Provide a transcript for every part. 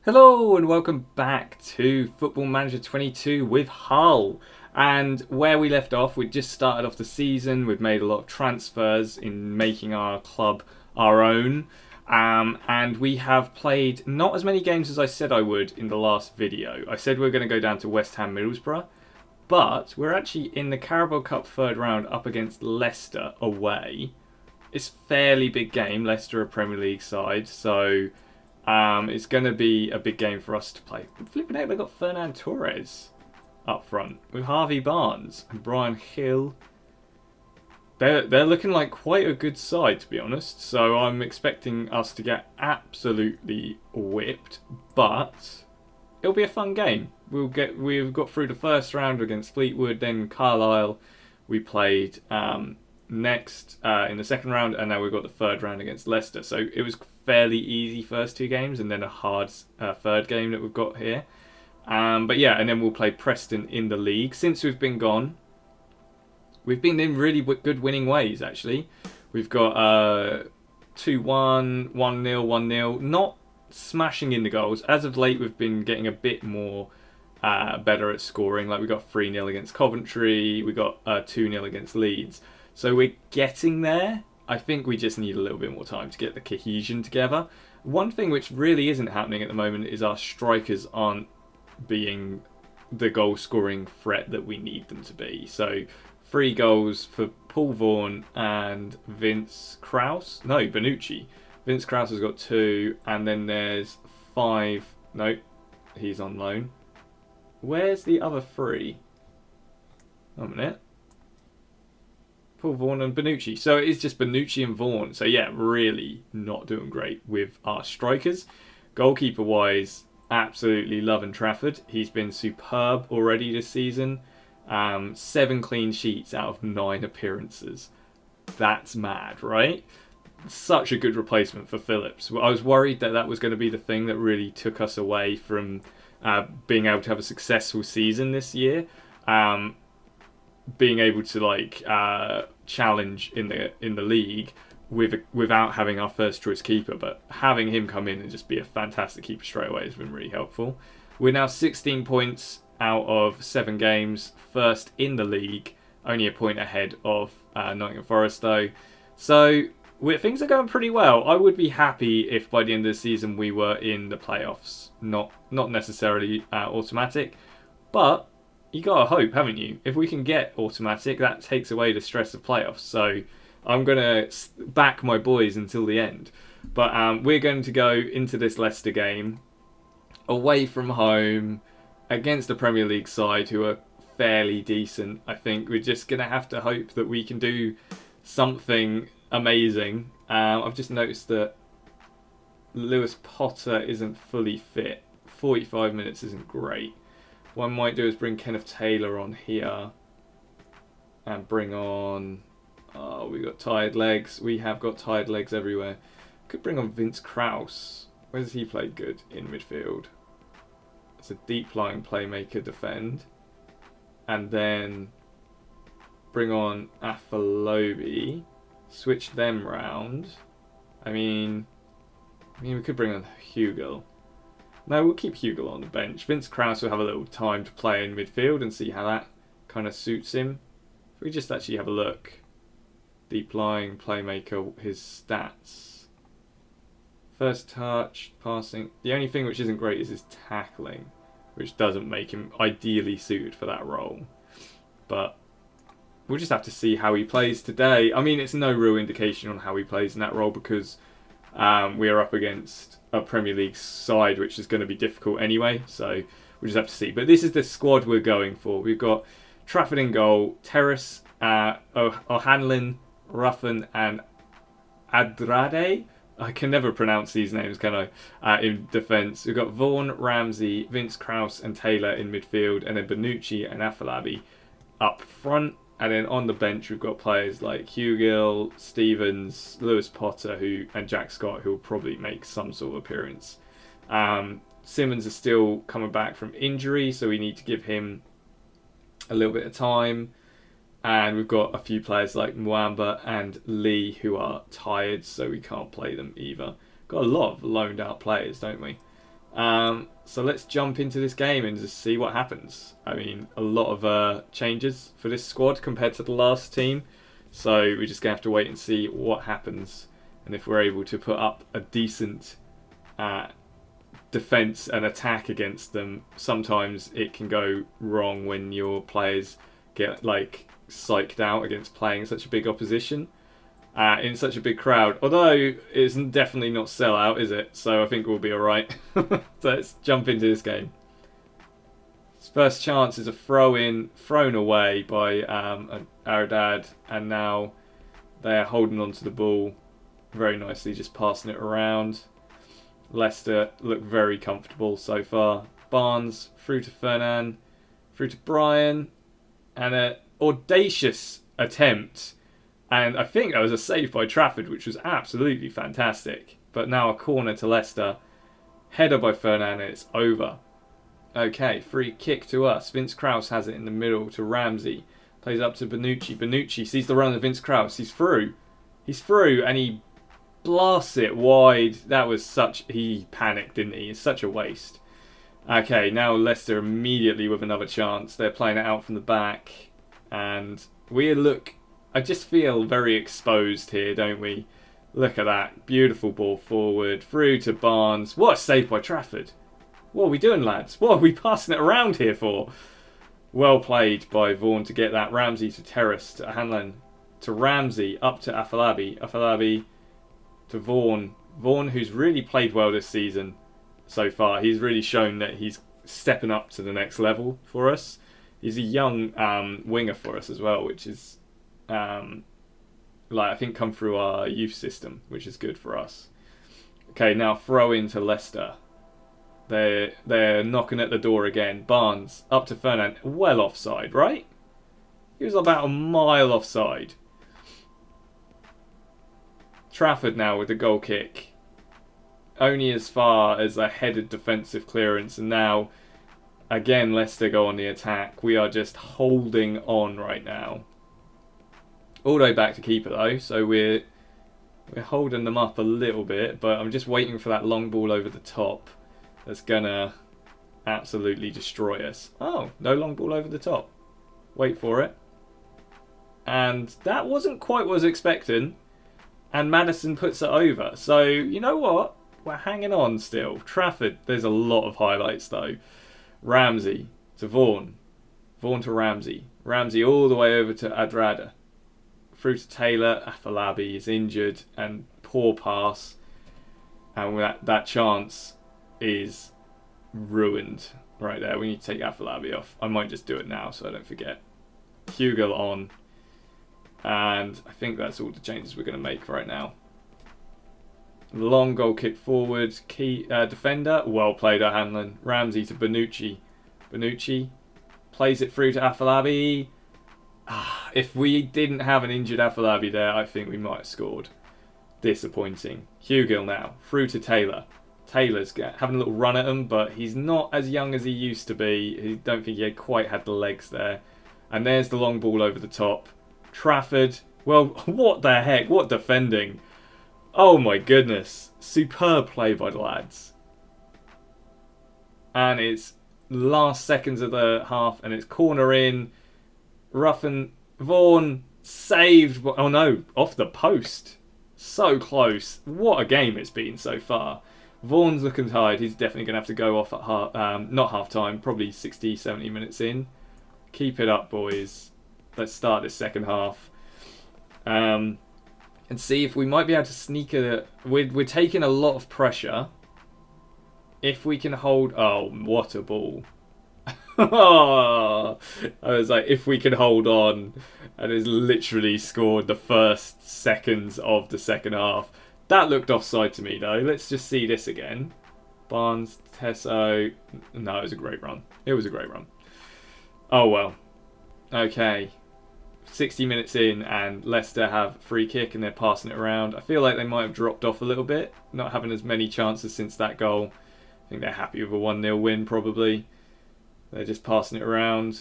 Hello and welcome back to Football Manager 22 with Hull. And where we left off, we'd just started off the season. We'd made a lot of transfers in making our club our own. And we have played not as many games as I said I would in the last video. I said we were going to go down to West Ham Middlesbrough. But we're actually in the Carabao Cup third round up against Leicester away. It's a fairly big game. Leicester are a Premier League side, so it's going to be a big game for us to play. Flipping out, they've got Fernand Torres up front with Harvey Barnes and Brian Hill. They're looking like quite a good side, to be honest. So I'm expecting us to get absolutely whipped, but it'll be a fun game. We've got through the first round against Fleetwood, then Carlisle. We played next in the second round, and now we've got the third round against Leicester. So it was fairly easy first two games, and then a hard third game that we've got here. But yeah, and then we'll play Preston in the league. Since we've been gone, we've been in really good winning ways, actually. We've got 2-1, 1-0, 1-0. Not smashing in the goals. As of late, we've been getting a bit more better at scoring. Like we got 3-0 against Coventry. We got 2-0 against Leeds. So we're getting there. I think we just need a little bit more time to get the cohesion together. One thing which really isn't happening at the moment is our strikers aren't being the goal-scoring threat that we need them to be. So 3 goals for Paul Vaughan and Vince Krause. No, Bonucci. Vince Krause has got 2, and then there's 5. No, he's on loan. Where's the other 3? One minute. Paul Vaughan and Bonucci. So it's just Bonucci and Vaughan. So yeah, really not doing great with our strikers. Goalkeeper-wise, absolutely loving Trafford. He's been superb already this season. 7 clean sheets out of 9 appearances. That's mad, right? Such a good replacement for Phillips. I was worried that was going to be the thing that really took us away from being able to have a successful season this year. Being able to challenge in the league without having our first choice keeper, but having him come in and just be a fantastic keeper straight away has been really helpful. We're now 16 points out of 7 games, first in the league, only a point ahead of Nottingham Forest though. So things are going pretty well. I would be happy if by the end of the season we were in the playoffs. Not necessarily automatic, but you gotta hope, haven't you? If we can get automatic, that takes away the stress of playoffs. So I'm gonna back my boys until the end. But we're going to go into this Leicester game away from home against the Premier League side who are fairly decent. I think we're just gonna have to hope that we can do something amazing. I've just noticed that Lewis Potter isn't fully fit. 45 minutes isn't great. What I might do is bring Kenneth Taylor on here and bring on... Oh, we got tired legs. We have got tired legs everywhere. Could bring on Vince Krause. Where does he play good in midfield? It's a deep-lying playmaker defend. And then bring on Afalobi. Switch them round. I mean, we could bring on Hugo. No, we'll keep Hugo on the bench. Vince Krause will have a little time to play in midfield and see how that kind of suits him. If we just actually have a look. Deep lying, playmaker, his stats. First touch, passing. The only thing which isn't great is his tackling, which doesn't make him ideally suited for that role. But we'll just have to see how he plays today. I mean, it's no real indication on how he plays in that role because we are up against a Premier League side, which is going to be difficult anyway. So we'll just have to see. But this is the squad we're going for. We've got Trafford in goal, Terrace, O'Hanlon, Ruffin, and Adrade. I can never pronounce these names, can I? In defence, we've got Vaughan, Ramsey, Vince Krause, and Taylor in midfield, and then Bonucci and Afalabi up front. And then on the bench, we've got players like Hugill, Stevens, Lewis Potter, and Jack Scott, who will probably make some sort of appearance. Simmons is still coming back from injury, so we need to give him a little bit of time. And we've got a few players like Mwamba and Lee who are tired, so we can't play them either. Got a lot of loaned out players, don't we? So let's jump into this game and just see what happens. I mean, a lot of changes for this squad compared to the last team. So we're just going to have to wait and see what happens. And if we're able to put up a decent defence and attack against them, sometimes it can go wrong when your players get like psyched out against playing such a big opposition. In such a big crowd. Although it's definitely not sellout, is it? So I think we'll be alright. So let's jump into this game. His first chance is a throw-in, thrown away by Aradad, and now they're holding on to the ball very nicely, just passing it around. Leicester look very comfortable so far. Barnes through to Fernan, through to Brian, and an audacious attempt. And I think that was a save by Trafford, which was absolutely fantastic. But now a corner to Leicester. Header by Fernan, and it's over. Okay, free kick to us. Vince Krause has it in the middle to Ramsey. Plays up to Bonucci. Bonucci sees the run of Vince Krause. He's through. He's through, and he blasts it wide. That was such... He panicked, didn't he? It's such a waste. Okay, now Leicester immediately with another chance. They're playing it out from the back. And we look... I just feel very exposed here, don't we? Look at that. Beautiful ball forward. Through to Barnes. What a save by Trafford. What are we doing, lads? What are we passing it around here for? Well played by Vaughan to get that. Ramsey to Terrace, to Hanlon, to Ramsey, up to Afolabi. Afolabi to Vaughan. Vaughan, who's really played well this season so far. He's really shown that he's stepping up to the next level for us. He's a young winger for us as well, which is... I think come through our youth system, which is good for us. Okay, now throw into Leicester. They're knocking at the door again. Barnes up to Fernan, well offside, right? He was about a mile offside. Trafford now with the goal kick, only as far as a headed defensive clearance, and now again Leicester go on the attack. We are just holding on right now. All the way back to keeper though, so we're holding them up a little bit, but I'm just waiting for that long ball over the top that's gonna absolutely destroy us. Oh, no long ball over the top. Wait for it. And that wasn't quite what I was expecting. And Maddison puts it over. So, you know what? We're hanging on still. Trafford, there's a lot of highlights though. Ramsey to Vaughan. Vaughan to Ramsey. Ramsey all the way over to Adrada. Through to Taylor. Afolabi is injured and poor pass. And that chance is ruined right there. We need to take Afolabi off. I might just do it now so I don't forget. Hugo on. And I think that's all the changes we're going to make right now. Long goal kick forward. Key defender. Well played at Hanlon. Ramsey to Bonucci. Bonucci plays it through to Afolabi. If we didn't have an injured Afolabi there, I think we might have scored. Disappointing. Hugill now. Through to Taylor. Taylor's having a little run at him, but he's not as young as he used to be. I don't think he had quite had the legs there. And there's the long ball over the top. Trafford. Well, what the heck? What defending? Oh my goodness. Superb play by the lads. And it's last seconds of the half, and it's corner in. Ruffin. Vaughan saved. Oh no, off the post. So close. What a game it's been so far. Vaughan's looking tired. He's definitely going to have to go off at not half time, probably 60, 70 minutes in. Keep it up, boys. Let's start this second half. And see if we might be able to sneak a... We're taking a lot of pressure. If we can hold... Oh, what a ball. I was like, if we can hold on. And it's literally scored the first seconds of the second half. That looked offside to me, though. Let's just see this again. Barnes, Tesso... No, it was a great run. It was a great run. Oh, well. Okay. 60 minutes in, and Leicester have free kick, and they're passing it around. I feel like they might have dropped off a little bit, not having as many chances since that goal. I think they're happy with a 1-0 win, probably. They're just passing it around.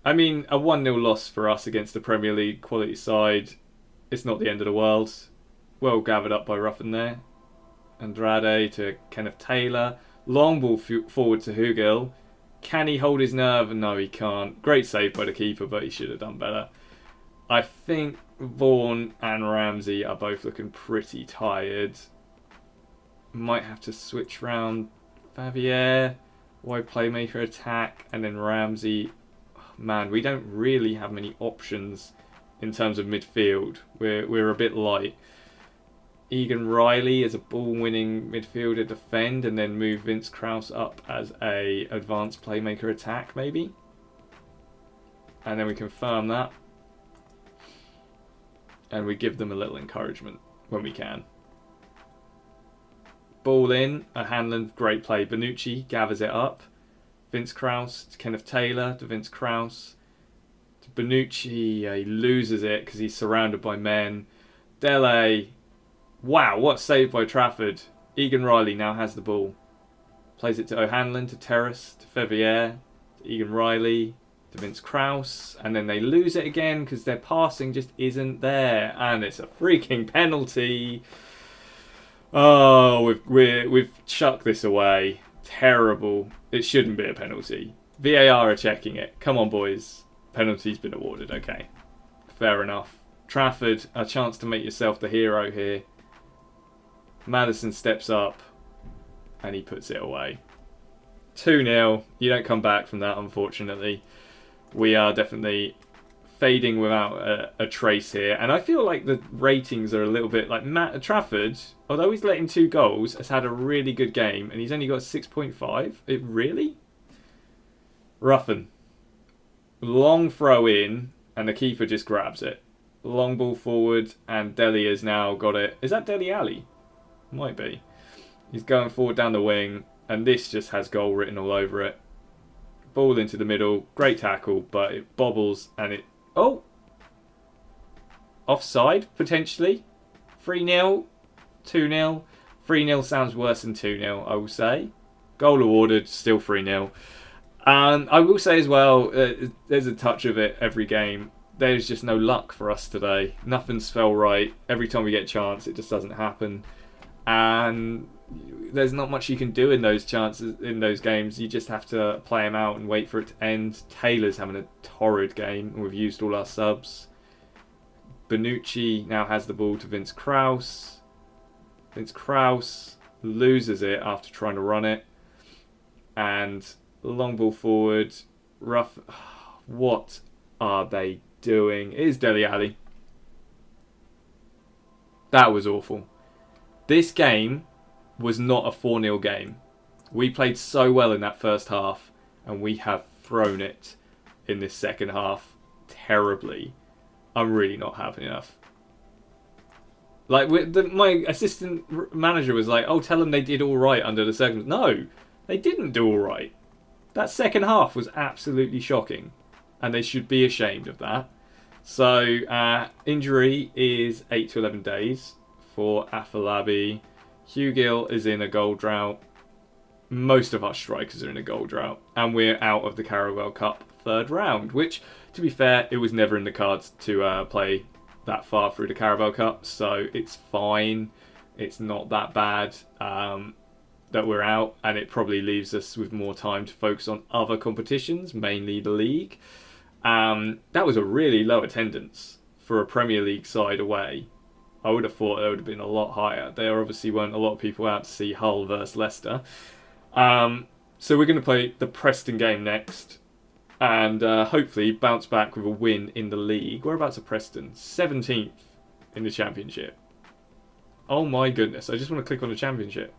I mean, a 1-0 loss for us against the Premier League quality side, it's not the end of the world. Well gathered up by Ruffin there. Andrade to Kenneth Taylor. Long ball forward to Hugel. Can he hold his nerve? No, he can't. Great save by the keeper, but he should have done better. I think Vaughan and Ramsey are both looking pretty tired. Might have to switch round Favier, wide playmaker attack, and then Ramsey. Man, we don't really have many options in terms of midfield. We're a bit light. Egan Riley as a ball-winning midfielder defend, and then move Vince Krause up as a advanced playmaker attack, maybe. And then we confirm that. And we give them a little encouragement when we can. Ball in, a Hanlon, great play. Bonucci gathers it up. Vince Krause to Kenneth Taylor, to Vince Krause. To Bonucci, he loses it because he's surrounded by men. Dele, wow, what save by Trafford. Egan Riley now has the ball. Plays it to O'Hanlon, to Terrace, to Favier, to Egan Riley, to Vince Krause. And then they lose it again because their passing just isn't there. And it's a freaking penalty. Oh, we've chucked this away. Terrible. It shouldn't be a penalty. VAR are checking it. Come on, boys. Penalty's been awarded. Okay. Fair enough. Trafford, a chance to make yourself the hero here. Maddison steps up and he puts it away. 2-0. You don't come back from that, unfortunately. We are definitely fading without a trace here. And I feel like the ratings are a little bit like Matt Trafford, although he's let in 2 goals, has had a really good game and he's only got 6.5. It really? Ruffin. Long throw in and the keeper just grabs it. Long ball forward and Dele has now got it. Is that Dele Alli? Might be. He's going forward down the wing and this just has goal written all over it. Ball into the middle. Great tackle, but it bobbles and it... Oh! Offside, potentially. 3-0. 2-0. 3-0 sounds worse than 2-0, I will say. Goal awarded, still 3-0. And I will say as well, there's a touch of it every game. There's just no luck for us today. Nothing's fell right. Every time we get a chance, it just doesn't happen. And there's not much you can do in those chances, in those games. You just have to play them out and wait for it to end. Taylor's having a torrid game, and we've used all our subs. Bonucci now has the ball to Vince Krause. Vince Krause loses it after trying to run it. And long ball forward. Rough. What are they doing? It is Dele Alli. That was awful. This game was not a 4-0 game. We played so well in that first half, and we have thrown it in this second half terribly. I'm really not happy enough. Like, my assistant manager was like, oh, tell them they did all right under the circumstances. No, they didn't do all right. That second half was absolutely shocking, and they should be ashamed of that. So, injury is 8 to 11 days for Afolabi. Hugel is in a goal drought. Most of our strikers are in a goal drought. And we're out of the Carabao Cup third round, which, to be fair, it was never in the cards to play that far through the Carabao Cup. So it's fine. It's not that bad that we're out. And it probably leaves us with more time to focus on other competitions, mainly the league. That was a really low attendance for a Premier League side away. I would have thought there would have been a lot higher. There obviously weren't a lot of people out to see Hull versus Leicester. So we're going to play the Preston game next. And hopefully bounce back with a win in the league. Whereabouts are Preston? 17th in the Championship. Oh my goodness. I just want to click on the Championship.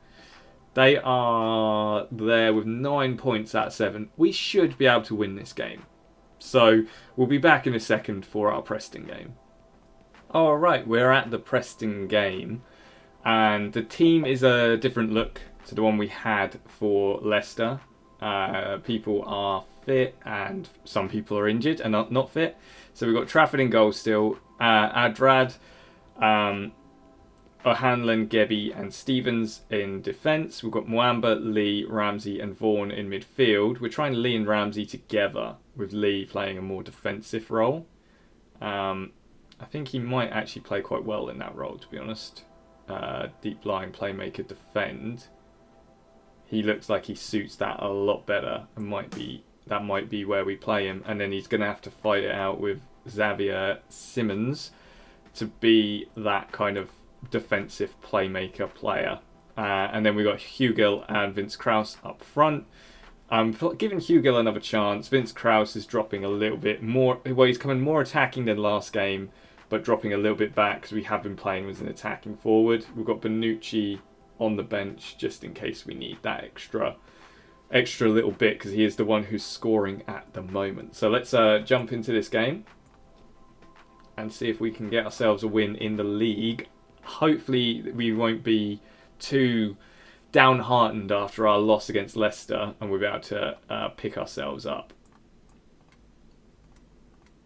They are there with 9 points out of 7. We should be able to win this game. So we'll be back in a second for our Preston game. Alright, we're at the Preston game, and the team is a different look to the one we had for Leicester. People are fit and some people are injured and not fit. So we've got Trafford in goal still, Adrad, O'Hanlon, Gebbie and Stevens in defence. We've got Mwamba, Lee, Ramsey and Vaughan in midfield. We're trying Lee and Ramsey together, with Lee playing a more defensive role. I think he might actually play quite well in that role, to be honest. Deep lying playmaker defend. He looks like he suits that a lot better, and that might be where we play him. And then he's going to have to fight it out with Xavier Simons to be that kind of defensive playmaker player. And then we got Hugill and Vince Krause up front. I'm giving Hugill another chance. Vince Krause is dropping a little bit more. Well, he's coming more attacking than last game, but dropping a little bit back because we have been playing as an attacking forward. We've got Bonucci on the bench just in case we need that extra little bit, because he is the one who's scoring at the moment. So let's jump into this game and see if we can get ourselves a win in the league. Hopefully we won't be too downhearted after our loss against Leicester, and we'll be able to pick ourselves up.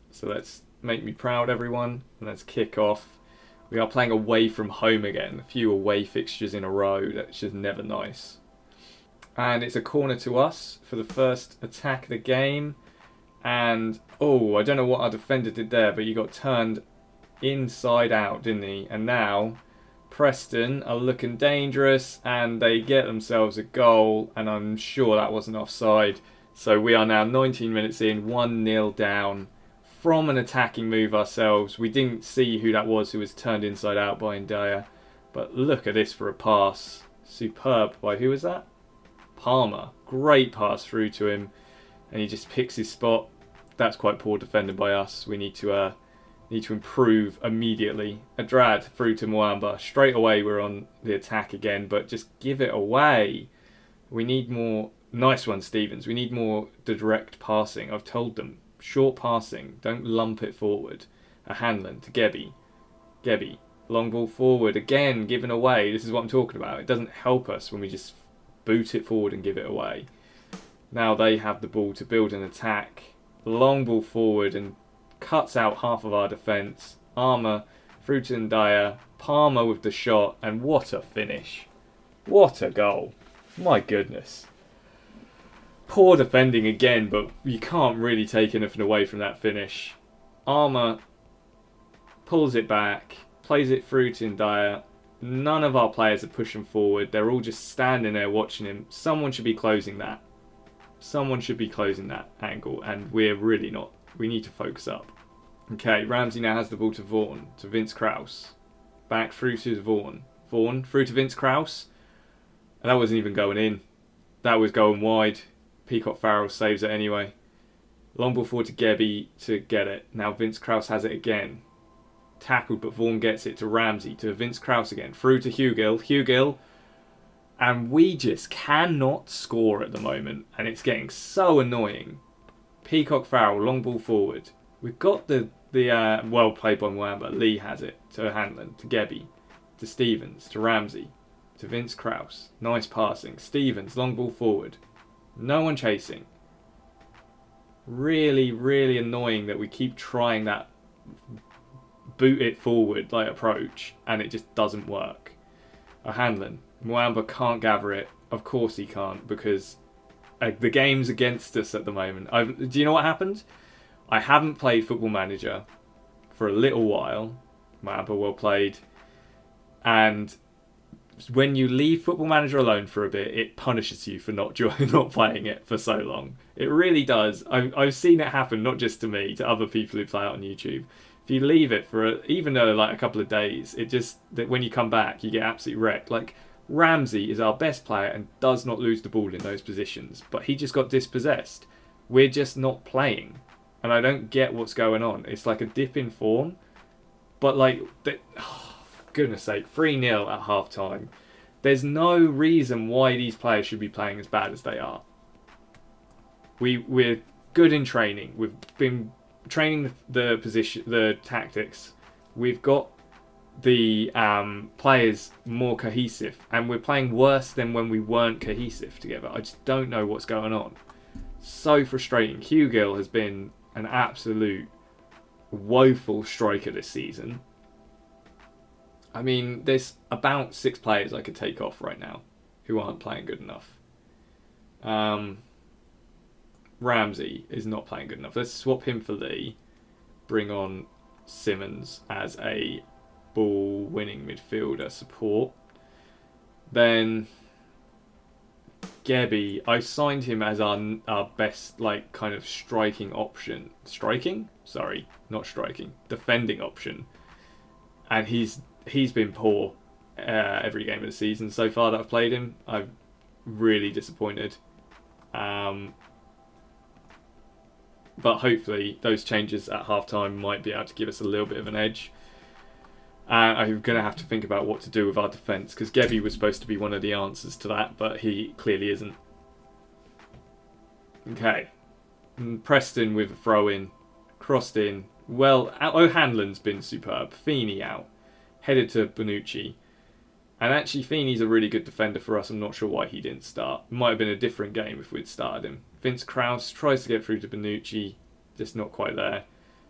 So let's make me proud, everyone, and let's kick off. We are playing away from home again. A few away fixtures in a row. That's just never nice. And it's a corner to us for the first attack of the game. And, I don't know what our defender did there, but he got turned inside out, didn't he? And now Preston are looking dangerous, and they get themselves a goal, and I'm sure that wasn't offside. So we are now 19 minutes in, 1-0 down from an attacking move ourselves. We didn't see who that was who was turned inside out by Ndaya, but look at this for a pass. Superb. By who was that? Palmer. Great pass through to him, and he just picks his spot. That's quite poor defending by us. We need to improve immediately. Adrad through to Mwamba. Straight away we're on the attack again, but just give it away. We need more. Nice one, Stevens. We need more direct passing. I've told them. Short passing. Don't lump it forward. A Hanlon to Gebby. Gebby. Long ball forward. Again, given away. This is what I'm talking about. It doesn't help us when we just boot it forward and give it away. Now they have the ball to build an attack. Long ball forward and cuts out half of our defence. Armour through to Ndaya. Palmer with the shot, and what a finish. What a goal. My goodness. Poor defending again, but you can't really take anything away from that finish. Armour pulls it back, plays it through to Ndaya. None of our players are pushing forward. They're all just standing there watching him. Someone should be closing that. Someone should be closing that angle, and we're really not. We need to focus up. Okay, Ramsey now has the ball to Vaughan, to Vince Krause. Back through to Vaughan. Vaughan through to Vince Krause. And that wasn't even going in. That was going wide. Peacock Farrell saves it anyway. Long ball forward to Gebby to get it. Now Vince Krause has it again. Tackled, but Vaughan gets it to Ramsey, to Vince Krause again. Through to Hugill. Hugill. And we just cannot score at the moment. And it's getting so annoying. Peacock Farrell, long ball forward. We've got the well played by Mwamba. Lee has it to Hanlon, to Gebby, to Stevens, to Ramsey, to Vince Krause. Nice passing. Stevens, long ball forward. No one chasing. Really, really annoying that we keep trying that boot it forward like approach, and it just doesn't work. Hanlon. Mwamba can't gather it. Of course he can't, because the game's against us at the moment. Do you know what happened? I haven't played Football Manager for a little while. Mwamba well played. And when you leave Football Manager alone for a bit, it punishes you for not playing it for so long. It really does. I've seen it happen, not just to me, to other people who play it on YouTube. If you leave it for even though like a couple of days, it just that when you come back, you get absolutely wrecked. Like Ramsey is our best player and does not lose the ball in those positions, but he just got dispossessed. We're just not playing, and I don't get what's going on. It's like a dip in form, but like, for goodness sake, 3-0 at half time. There's no reason why these players should be playing as bad as they are. We're good in training. We've been training the position, the tactics. We've got the players more cohesive, and we're playing worse than when we weren't cohesive together. I just don't know what's going on. So frustrating. Hugill has been an absolute woeful striker this season. I mean, there's about 6 players I could take off right now who aren't playing good enough. Ramsey is not playing good enough. Let's swap him for Lee. Bring on Simons as a ball-winning midfielder support. Then Gebby, I signed him as our best, like, kind of striking option. Striking? Sorry, not striking. Defending option. And he's been poor every game of the season so far that I've played him. I'm really disappointed. But hopefully those changes at half-time might be able to give us a little bit of an edge. I'm going to have to think about what to do with our defence, because Gebby was supposed to be one of the answers to that, but he clearly isn't. Okay. And Preston with a throw-in. Crossed in. Well, O'Hanlon's been superb. Feeney out. Headed to Bonucci. And actually, Feeney's a really good defender for us. I'm not sure why he didn't start. It might have been a different game if we'd started him. Vince Krause tries to get through to Bonucci. Just not quite there.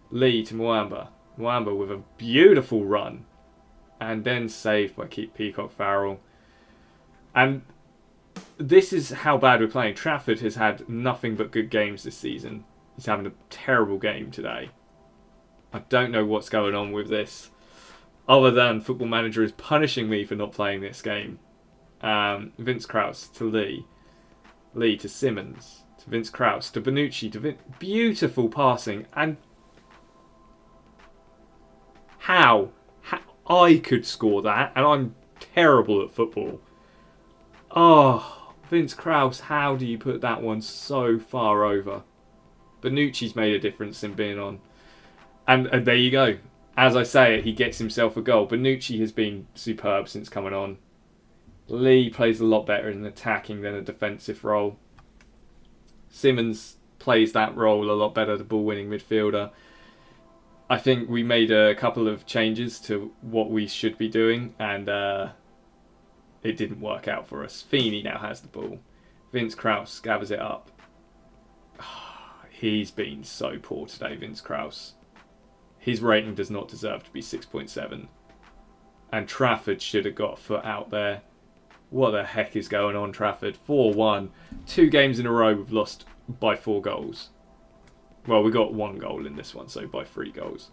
Lee to Mwamba. Mwamba with a beautiful run. And then saved by Peacock Farrell. And this is how bad we're playing. Trafford has had nothing but good games this season. He's having a terrible game today. I don't know what's going on with this, other than Football Manager is punishing me for not playing this game. Vince Krause to Lee. Lee to Simmons. To Vince Krause. To Bonucci. To beautiful passing. And how I could score that, and I'm terrible at football. Oh, Vince Krause, how do you put that one so far over? Bonucci's made a difference in being on. And there you go. As I say it, he gets himself a goal. Bonucci has been superb since coming on. Lee plays a lot better in attacking than a defensive role. Simmons plays that role a lot better, the ball-winning midfielder. I think we made a couple of changes to what we should be doing, and it didn't work out for us. Feeney now has the ball. Vince Krause gathers it up. He's been so poor today, Vince Krause. His rating does not deserve to be 6.7. And Trafford should have got a foot out there. What the heck is going on, Trafford? 4-1. 2 games in a row we've lost by 4 goals. Well, we got 1 goal in this one, so by 3 goals.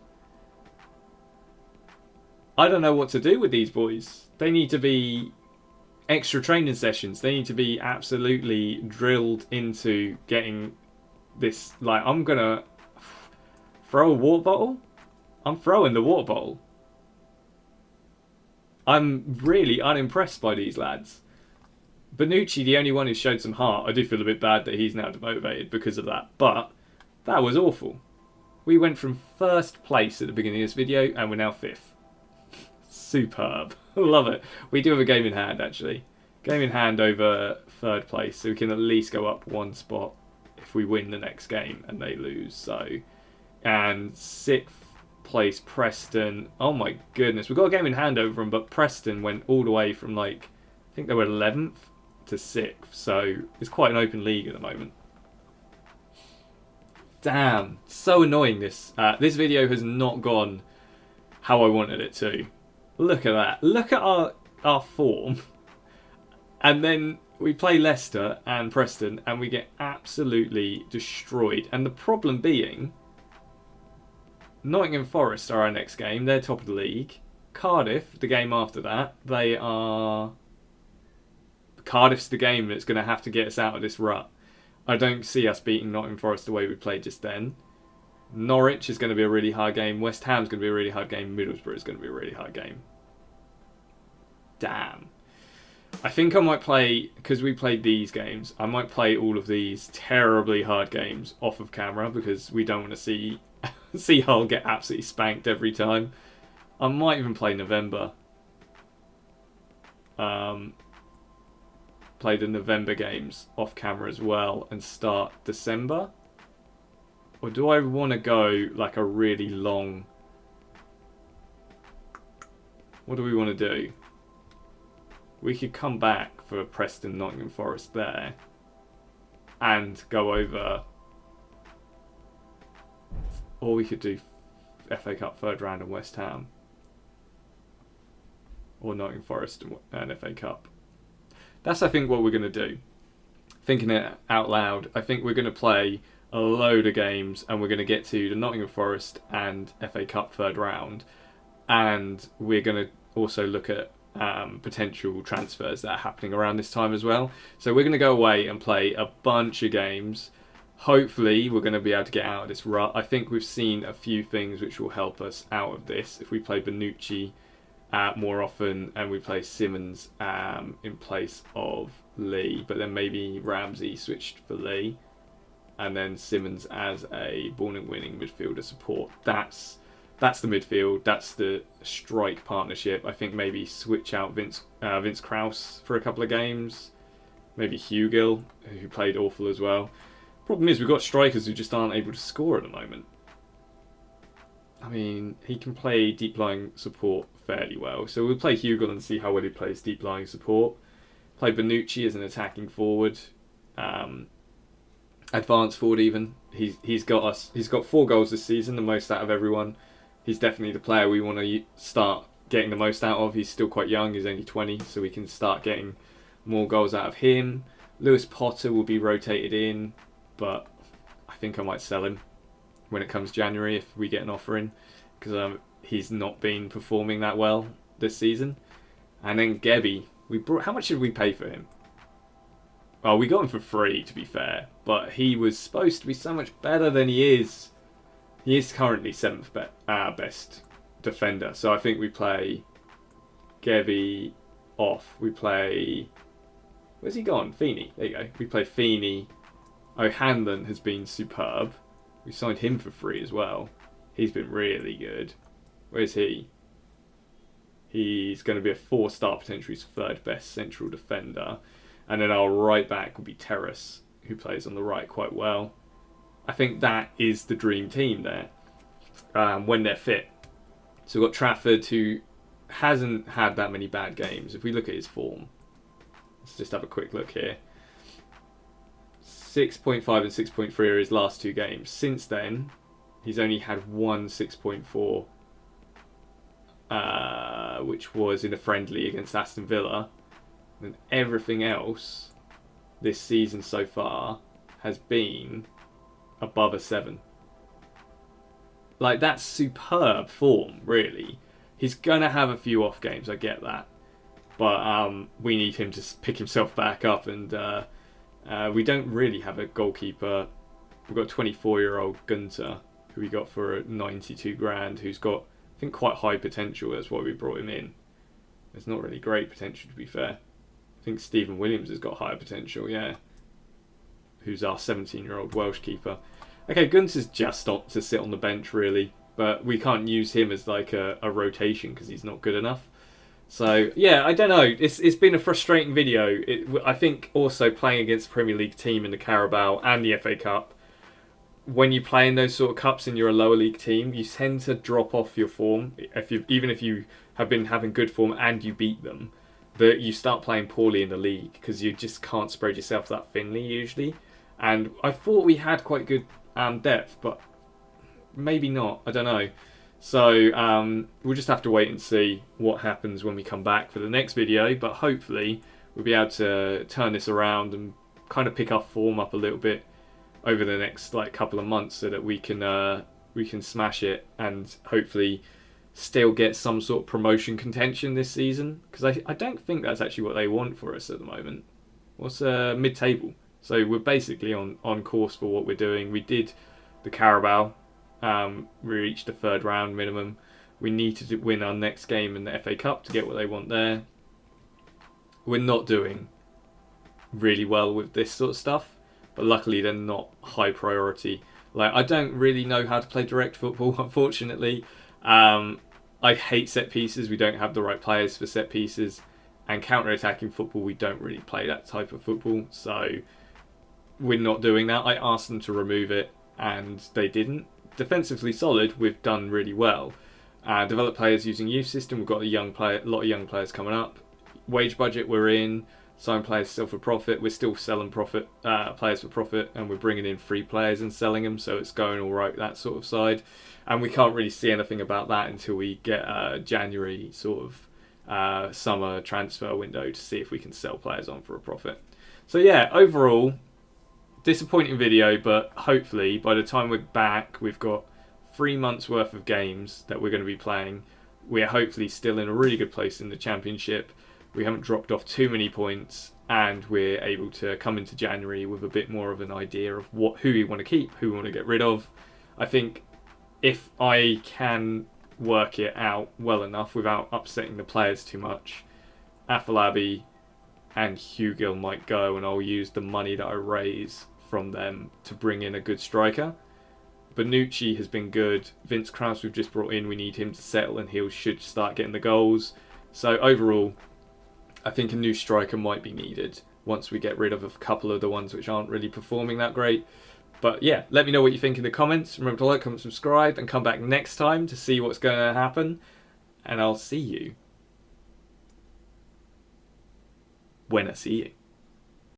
I don't know what to do with these boys. They need to be extra training sessions. They need to be absolutely drilled into getting this. Like, I'm going to throw a water bottle. I'm throwing the water bottle. I'm really unimpressed by these lads. Bonucci, the only one who showed some heart. I do feel a bit bad that he's now demotivated because of that, but that was awful. We went from 1st place at the beginning of this video, and we're now 5th. Superb. Love it. We do have a game in hand, actually. Game in hand over 3rd place, so we can at least go up 1 spot if we win the next game and they lose. So, and 6th place Preston. Oh my goodness, we've got a game in hand over them, but Preston went all the way from, like, I think they were 11th to 6th. So it's quite an open league at the moment. Damn, so annoying this. This video has not gone how I wanted it to. Look at that. Look at our form. And then we play Leicester and Preston and we get absolutely destroyed. And the problem being, Nottingham Forest are our next game. They're top of the league. Cardiff, the game after that, they are... Cardiff's the game that's going to have to get us out of this rut. I don't see us beating Nottingham Forest the way we played just then. Norwich is going to be a really hard game. West Ham's going to be a really hard game. Middlesbrough is going to be a really hard game. Damn. I think I might play, because we played these games, I might play all of these terribly hard games off of camera because we don't want to see Hull get absolutely spanked every time. I might even play November. Play the November games off camera as well and start December. Or do I want to go like a really long... What do we want to do? We could come back for Preston, Nottingham Forest there and go over... Or we could do FA Cup 3rd round and West Ham. Or Nottingham Forest and FA Cup. That's, I think, what we're going to do. Thinking it out loud, I think we're going to play a load of games and we're going to get to the Nottingham Forest and FA Cup 3rd round. And we're going to also look at potential transfers that are happening around this time as well. So we're going to go away and play a bunch of games. Hopefully we're going to be able to get out of this rut. I think we've seen a few things which will help us out of this. If we play Bonucci more often and we play Simmons in place of Lee, but then maybe Ramsey switched for Lee and then Simmons as a ball and winning midfielder support. That's the midfield. That's the strike partnership. I think maybe switch out Vince Krause for a couple of games. Maybe Hugill, who played awful as well. Problem is, we've got strikers who just aren't able to score at the moment. I mean, he can play deep-lying support fairly well. So we'll play Hugill and see how well he plays deep-lying support. Play Bonucci as an attacking forward. Advanced forward even. He's got 4 goals this season, the most out of everyone. He's definitely the player we want to start getting the most out of. He's still quite young. He's only 20, so we can start getting more goals out of him. Lewis Potter will be rotated in, but I think I might sell him when it comes January if we get an offer in, because he's not been performing that well this season. And then Gebby, how much did we pay for him? Well, we got him for free, to be fair, but he was supposed to be so much better than he is. He is currently 7th best defender, so I think we play Gebby off. We play... Where's he gone? Feeney. There you go. We play Feeney. O'Hanlon has been superb. We signed him for free as well. He's been really good. Where's he? He's going to be a 4-star potential. He's 3rd best central defender. And then our right back will be Terrace, who plays on the right quite well. I think that is the dream team there when they're fit. So we've got Trafford, who hasn't had that many bad games. If we look at his form, let's just have a quick look here. 6.5 and 6.3 are his last 2 games. Since then, he's only had one 6.4, which was in a friendly against Aston Villa. And everything else this season so far has been above a 7. Like, that's superb form, really. He's going to have a few off games, I get that. But we need him to pick himself back up, and we don't really have a goalkeeper. We've got a 24-year-old Gunter, who we got for 92 grand, who's got, I think, quite high potential. That's why we brought him in. There's not really great potential, to be fair. I think Stephen Williams has got higher potential, yeah. Who's our 17-year-old Welsh keeper. Okay, Gunter's just stopped to sit on the bench, really. But we can't use him as like a rotation because he's not good enough. So, yeah, I don't know. It's been a frustrating video. I think also playing against a Premier League team in the Carabao and the FA Cup, when you play in those sort of cups and you're a lower league team, you tend to drop off your form. Even if you have been having good form and you beat them, that you start playing poorly in the league because you just can't spread yourself that thinly usually. And I thought we had quite good depth, but maybe not. I don't know. So we'll just have to wait and see what happens when we come back for the next video. But hopefully we'll be able to turn this around and kind of pick our form up a little bit over the next couple of months, so that we can smash it and hopefully still get some sort of promotion contention this season. Because I don't think that's actually what they want for us at the moment. What's mid-table? So we're basically on course for what we're doing. We did the Carabao. We reached the 3rd round minimum. We need to win our next game in the FA Cup to get what they want there. We're not doing really well with this sort of stuff, but luckily they're not high priority. I don't really know how to play direct football, unfortunately. I hate set pieces. We don't have the right players for set pieces. And counter-attacking football, we don't really play that type of football. So we're not doing that. I asked them to remove it and they didn't. Defensively solid, we've done really well. Develop players using youth system. We've got a lot of young players coming up. Wage budget, we're in. Sign players sell for profit. We're still selling players for profit, and we're bringing in free players and selling them, so it's going all right, that sort of side. And we can't really see anything about that until we get January sort of summer transfer window to see if we can sell players on for a profit. So yeah, overall, disappointing video, but hopefully by the time we're back, we've got 3 months worth of games that we're going to be playing. we're hopefully still in a really good place in the Championship. We haven't dropped off too many points, and we're able to come into January with a bit more of an idea of who we want to keep, who we want to get rid of. I think if I can work it out well enough without upsetting the players too much, Afolabi and Hugill might go, and I'll use the money that I raise from them to bring in a good striker. Bonucci has been good. Vince Krause we've just brought in, we need him to settle, and he should start getting the goals. So overall, I think a new striker might be needed once we get rid of a couple of the ones which aren't really performing that great. But yeah, let me know what you think in the comments. Remember to like, comment, subscribe, and come back next time to see what's going to happen. And I'll see you when I see you.